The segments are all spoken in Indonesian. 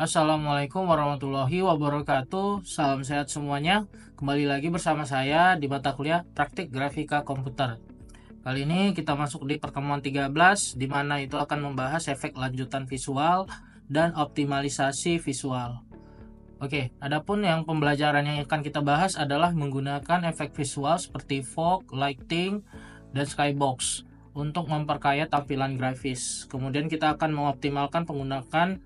Assalamualaikum warahmatullahi wabarakatuh. Salam sehat semuanya. Kembali lagi bersama saya di mata kuliah Praktik Grafika Komputer. Kali ini kita masuk di pertemuan 13, di mana itu akan membahas efek lanjutan visual dan optimalisasi visual. Oke, adapun yang pembelajaran yang akan kita bahas adalah menggunakan efek visual seperti fog, lighting, dan skybox untuk memperkaya tampilan grafis. Kemudian kita akan mengoptimalkan penggunaan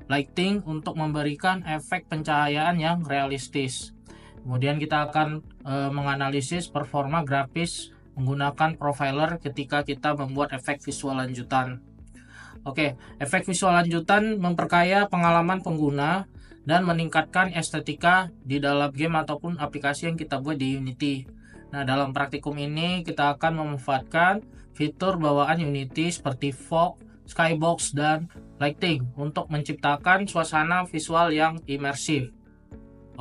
lighting untuk memberikan efek pencahayaan yang realistis. Kemudian kita akan menganalisis performa grafis menggunakan profiler ketika kita membuat efek visual lanjutan. Oke, efek visual lanjutan memperkaya pengalaman pengguna dan meningkatkan estetika di dalam game ataupun aplikasi yang kita buat di Unity. Nah, dalam praktikum ini kita akan memanfaatkan fitur bawaan Unity seperti fog, skybox, dan lighting untuk menciptakan suasana visual yang imersif.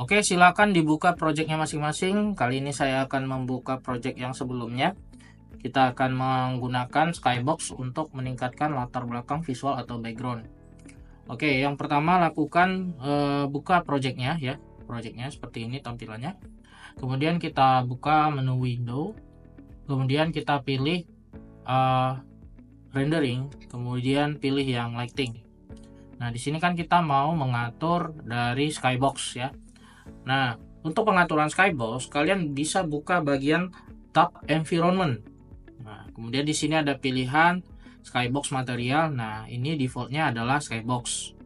Oke, silakan dibuka projectnya masing-masing. Kali ini saya akan membuka project yang sebelumnya. Kita akan menggunakan skybox untuk meningkatkan latar belakang visual atau background. Oke, yang pertama lakukan buka projectnya ya. Projectnya seperti ini tampilannya. Kemudian kita buka menu window. Kemudian kita pilih rendering. Kemudian pilih yang lighting. Nah, di sini kan kita mau mengatur dari skybox ya. Nah, untuk pengaturan skybox, kalian bisa buka bagian tab environment. Nah, kemudian di sini ada pilihan skybox material. Nah, ini defaultnya adalah skybox.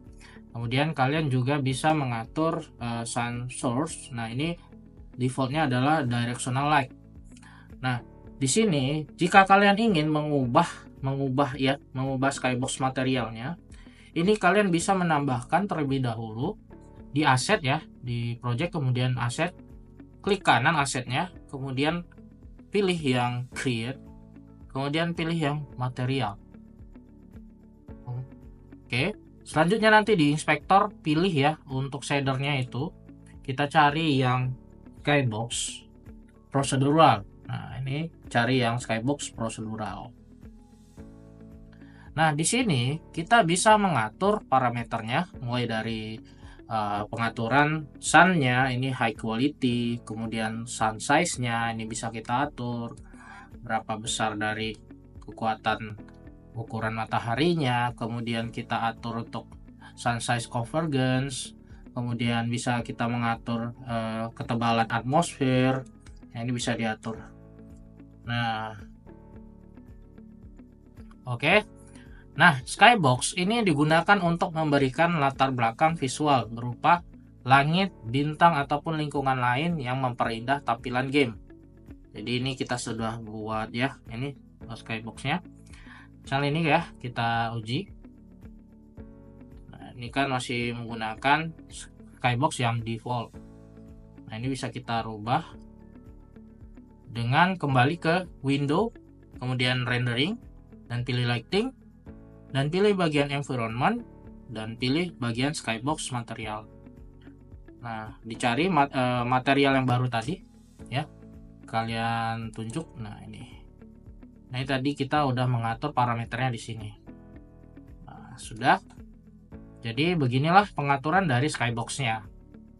Kemudian kalian juga bisa mengatur sun source. Nah, ini defaultnya adalah directional light. Nah, di sini jika kalian ingin mengubah skybox materialnya, ini kalian bisa menambahkan terlebih dahulu di aset ya, di project, kemudian aset, klik kanan asetnya, kemudian pilih yang create, kemudian pilih yang material. Oke, selanjutnya nanti di inspektor pilih ya, untuk shadernya itu kita cari yang skybox procedural. Nah, ini cari yang skybox procedural. Nah, di sini kita bisa mengatur parameternya mulai dari pengaturan sun-nya, ini high quality, kemudian sun size-nya ini bisa kita atur berapa besar dari kekuatan ukuran mataharinya, kemudian kita atur untuk sun size convergence, kemudian bisa kita mengatur ketebalan atmosfer. Nah, ini bisa diatur. Nah, oke. Nah, skybox ini digunakan untuk memberikan latar belakang visual berupa langit, bintang, ataupun lingkungan lain yang memperindah tampilan game. Jadi ini kita sudah buat ya, ini skyboxnya. Misalnya ini ya, kita uji. Nah, ini kan masih menggunakan skybox yang default. Nah, ini bisa kita rubah dengan kembali ke window, kemudian rendering, dan pilih lighting, dan pilih bagian environment, dan pilih bagian skybox material. Nah, dicari material yang baru tadi ya, kalian tunjuk. Nah, ini tadi kita udah mengatur parameternya di sini. Nah, sudah. Jadi beginilah pengaturan dari skyboxnya.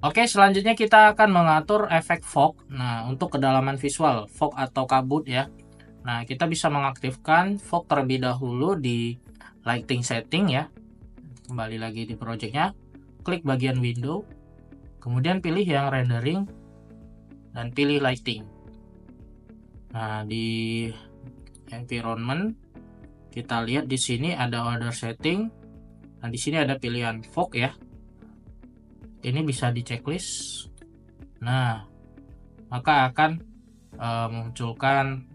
Oke, selanjutnya kita akan mengatur efek fog. Nah, untuk kedalaman visual, fog atau kabut ya. Nah, kita bisa mengaktifkan fog terlebih dahulu di lighting setting ya. Kembali lagi di projectnya, klik bagian window, kemudian pilih yang rendering, dan pilih lighting. Nah, di environment kita lihat di sini ada order setting. Nah, di sini ada pilihan fog ya. Ini bisa di checklist. Nah, maka akan memunculkan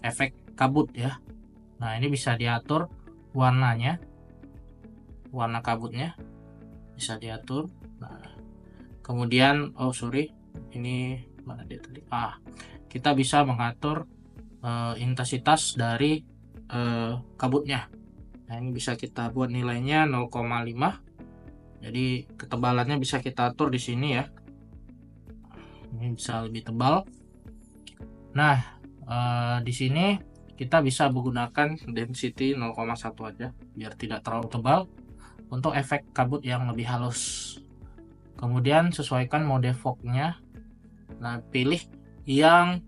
efek kabut ya. Nah, ini bisa diatur warnanya, warna kabutnya bisa diatur. Nah, kemudian ini mana dia tadi? Kita bisa mengatur intensitas dari kabutnya. Nah, ini bisa kita buat nilainya 0,5. Jadi ketebalannya bisa kita atur di sini ya. Ini bisa lebih tebal. Nah, di sini kita bisa menggunakan density 0,1 aja biar tidak terlalu tebal. untuk efek kabut yang lebih halus. Kemudian sesuaikan mode fognya. Nah, pilih yang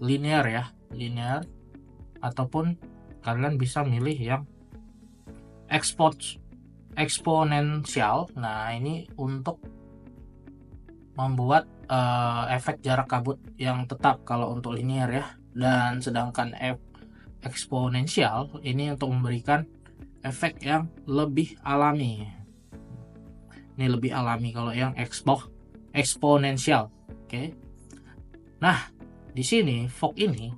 linear ya, linear, ataupun kalian bisa milih yang eksponensial. Nah, ini untuk membuat efek jarak kabut yang tetap kalau untuk linear ya, dan sedangkan eksponensial ini untuk memberikan efek yang lebih alami. Ini lebih alami kalau yang eksponensial. Oke. Nah, di sini fog ini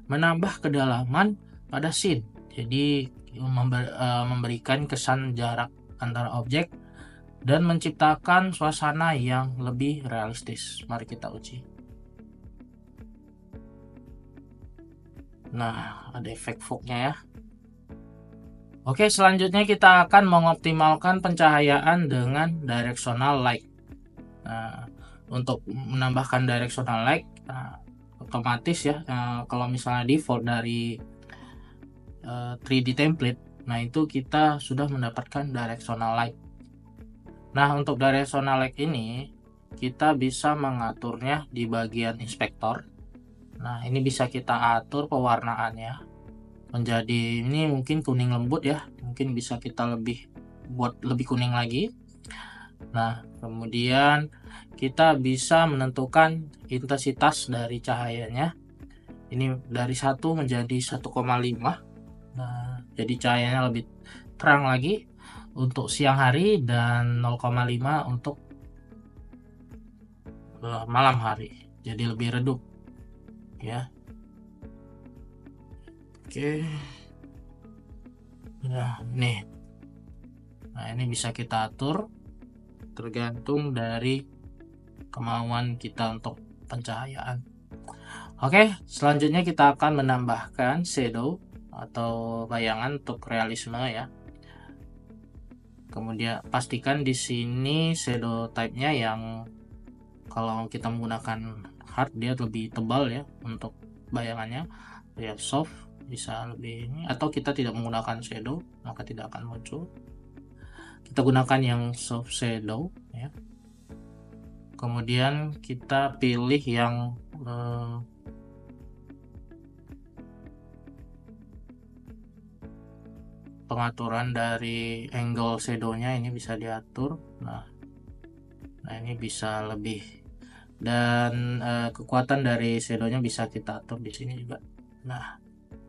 menambah kedalaman pada scene. Jadi memberikan kesan jarak antara objek dan menciptakan suasana yang lebih realistis. Mari kita uji. Nah, ada efek fognya ya. Oke, selanjutnya kita akan mengoptimalkan pencahayaan dengan directional light. Nah, untuk menambahkan directional light, otomatis ya, kalau misalnya default dari 3D template, nah itu kita sudah mendapatkan directional light. Nah, untuk directional light ini kita bisa mengaturnya di bagian inspektor. Nah, ini bisa kita atur pewarnaannya menjadi, ini mungkin kuning lembut ya, mungkin bisa kita buat lebih kuning lagi. Nah, kemudian kita bisa menentukan intensitas dari cahayanya. Ini dari 1 menjadi 1,5. Nah, jadi cahayanya lebih terang lagi untuk siang hari dan 0,5 untuk malam hari. Jadi lebih redup ya. Oke. Nah, ini bisa kita atur tergantung dari kemauan kita untuk pencahayaan. Oke, selanjutnya kita akan menambahkan shadow atau bayangan untuk realisme ya. Kemudian pastikan di sini shadow type-nya yang kalau kita menggunakan hard dia lebih tebal ya untuk bayangannya. Ya, soft bisa lebih ini, atau kita tidak menggunakan shadow maka tidak akan muncul. Kita gunakan yang soft shadow ya. Kemudian kita pilih yang pengaturan dari angle shadownya ini bisa diatur. Nah ini bisa lebih, dan kekuatan dari shadownya bisa kita atur di sini juga. Nah,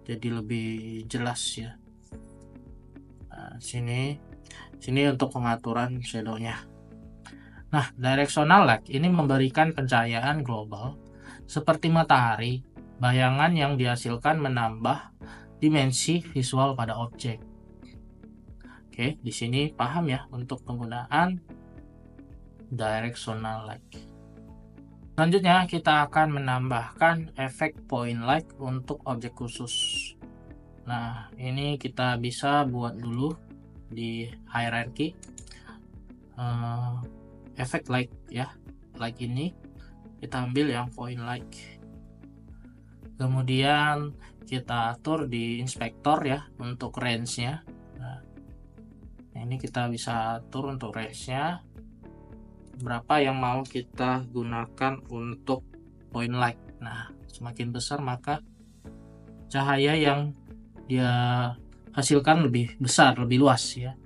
jadi lebih jelas ya. Nah, sini untuk pengaturan shadownya. Nah, directional light ini memberikan pencahayaan global seperti matahari. Bayangan yang dihasilkan menambah dimensi visual pada objek. Oke, di sini paham ya untuk penggunaan directional light. Selanjutnya kita akan menambahkan efek point light untuk objek khusus. Nah, ini kita bisa buat dulu di hierarchy efek light ya. Light ini kita ambil yang point light. Kemudian kita atur di inspektor ya untuk range-nya. Nah, ini kita bisa atur untuk range-nya berapa yang mau kita gunakan untuk point light. Nah, semakin besar maka cahaya yang dia hasilkan lebih besar, lebih luas ya.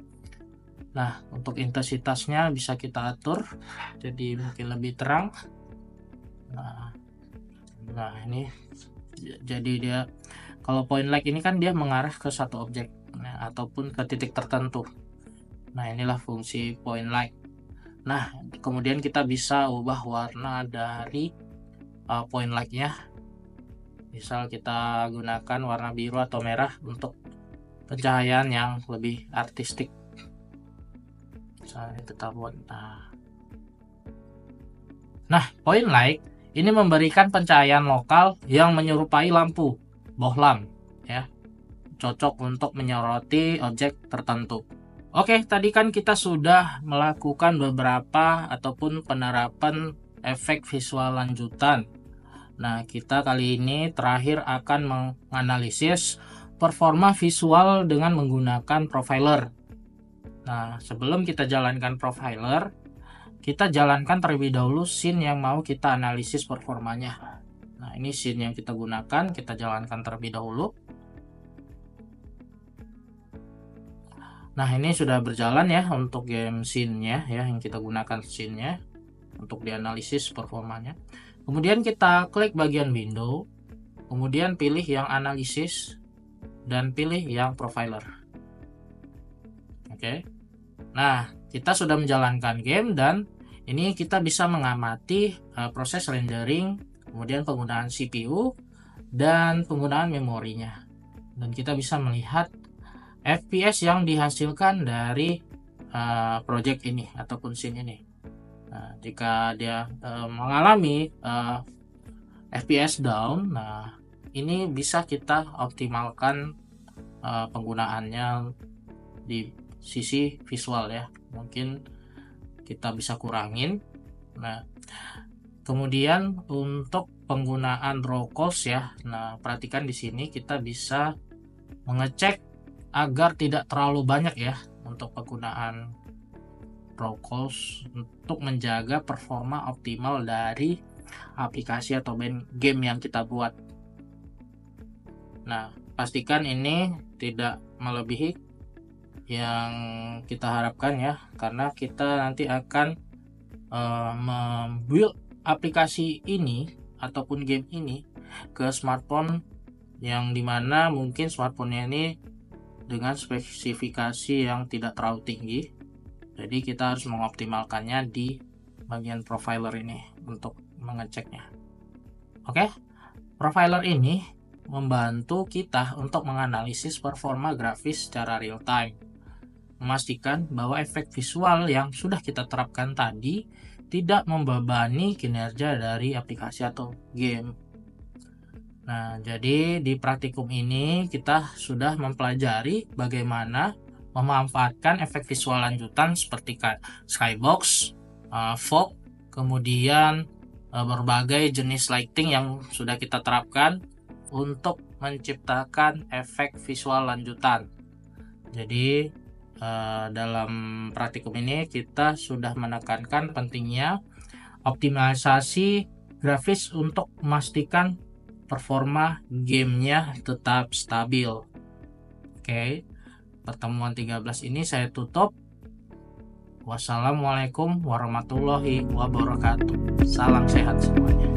Nah, untuk intensitasnya bisa kita atur jadi mungkin lebih terang. Nah ini jadi dia, kalau point light ini kan dia mengarah ke satu objek ataupun ke titik tertentu. Nah, inilah fungsi point light. Nah, kemudian kita bisa ubah warna dari point light-nya. Misal kita gunakan warna biru atau merah untuk pencahayaan yang lebih artistik. Misalnya kita buat. Nah, point light ini memberikan pencahayaan lokal yang menyerupai lampu bohlam ya. Cocok untuk menyoroti objek tertentu. Oke, tadi kan kita sudah melakukan beberapa ataupun penerapan efek visual lanjutan. Nah, kita kali ini terakhir akan menganalisis performa visual dengan menggunakan profiler. Nah, sebelum kita jalankan profiler, kita jalankan terlebih dahulu scene yang mau kita analisis performanya. Nah, ini scene yang kita gunakan, kita jalankan terlebih dahulu. Nah, ini sudah berjalan ya untuk game scene-nya ya, yang kita gunakan scene-nya untuk dianalisis performanya. Kemudian kita klik bagian window, kemudian pilih yang analisis dan pilih yang profiler. Oke. Nah, kita sudah menjalankan game dan ini kita bisa mengamati proses rendering, kemudian penggunaan CPU dan penggunaan memorinya. Dan kita bisa melihat FPS yang dihasilkan dari project ini ataupun scene ini. Nah, jika dia mengalami FPS down, nah ini bisa kita optimalkan penggunaannya di sisi visual ya. Mungkin kita bisa kurangin. Nah, kemudian untuk penggunaan raw calls ya. Nah, perhatikan di sini kita bisa mengecek agar tidak terlalu banyak ya untuk penggunaan raw calls untuk menjaga performa optimal dari aplikasi atau game yang kita buat. Nah, pastikan ini tidak melebihi yang kita harapkan ya, karena kita nanti akan membuild aplikasi ini ataupun game ini ke smartphone yang dimana mungkin smartphone-nya ini dengan spesifikasi yang tidak terlalu tinggi. Jadi kita harus mengoptimalkannya di bagian profiler ini untuk mengeceknya. Oke, profiler ini membantu kita untuk menganalisis performa grafis secara real time, memastikan bahwa efek visual yang sudah kita terapkan tadi tidak membebani kinerja dari aplikasi atau game. Nah, jadi di praktikum ini kita sudah mempelajari bagaimana memanfaatkan efek visual lanjutan seperti skybox, fog, kemudian berbagai jenis lighting yang sudah kita terapkan untuk menciptakan efek visual lanjutan. Jadi dalam praktikum ini kita sudah menekankan pentingnya optimalisasi grafis untuk memastikan performa gamenya tetap stabil. Oke, pertemuan 13 ini saya tutup. Wassalamualaikum warahmatullahi wabarakatuh. Salam sehat semuanya.